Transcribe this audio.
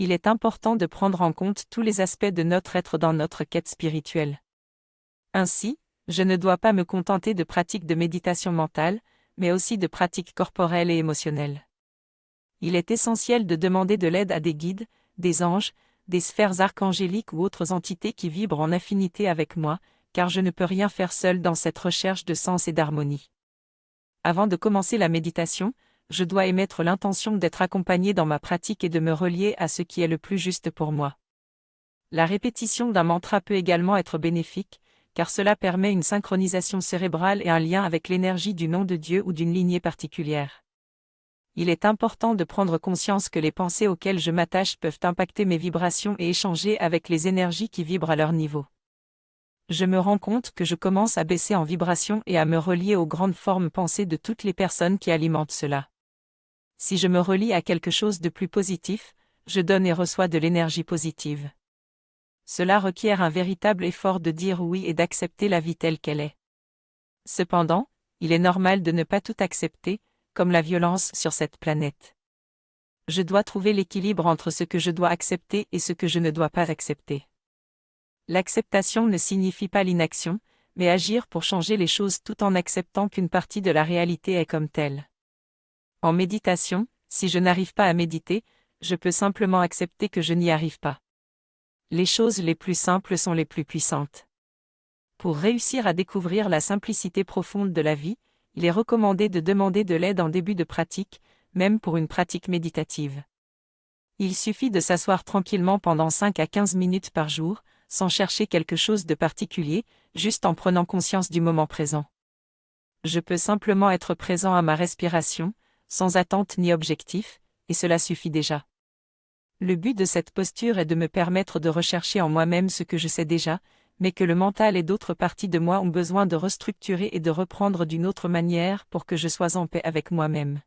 Il est important de prendre en compte tous les aspects de notre être dans notre quête spirituelle. Ainsi, je ne dois pas me contenter de pratiques de méditation mentale, mais aussi de pratiques corporelles et émotionnelles. Il est essentiel de demander de l'aide à des guides, des anges, des sphères archangéliques ou autres entités qui vibrent en affinité avec moi, car je ne peux rien faire seul dans cette recherche de sens et d'harmonie. Avant de commencer la méditation, je dois émettre l'intention d'être accompagné dans ma pratique et de me relier à ce qui est le plus juste pour moi. La répétition d'un mantra peut également être bénéfique, car cela permet une synchronisation cérébrale et un lien avec l'énergie du nom de Dieu ou d'une lignée particulière. Il est important de prendre conscience que les pensées auxquelles je m'attache peuvent impacter mes vibrations et échanger avec les énergies qui vibrent à leur niveau. Je me rends compte que je commence à baisser en vibration et à me relier aux grandes formes pensées de toutes les personnes qui alimentent cela. Si je me relie à quelque chose de plus positif, je donne et reçois de l'énergie positive. Cela requiert un véritable effort de dire oui et d'accepter la vie telle qu'elle est. Cependant, il est normal de ne pas tout accepter, comme la violence sur cette planète. Je dois trouver l'équilibre entre ce que je dois accepter et ce que je ne dois pas accepter. L'acceptation ne signifie pas l'inaction, mais agir pour changer les choses tout en acceptant qu'une partie de la réalité est comme telle. En méditation, si je n'arrive pas à méditer, je peux simplement accepter que je n'y arrive pas. Les choses les plus simples sont les plus puissantes. Pour réussir à découvrir la simplicité profonde de la vie, il est recommandé de demander de l'aide en début de pratique, même pour une pratique méditative. Il suffit de s'asseoir tranquillement pendant 5 à 15 minutes par jour, sans chercher quelque chose de particulier, juste en prenant conscience du moment présent. Je peux simplement être présent à ma respiration, sans attente ni objectif, et cela suffit déjà. Le but de cette posture est de me permettre de rechercher en moi-même ce que je sais déjà, mais que le mental et d'autres parties de moi ont besoin de restructurer et de reprendre d'une autre manière pour que je sois en paix avec moi-même.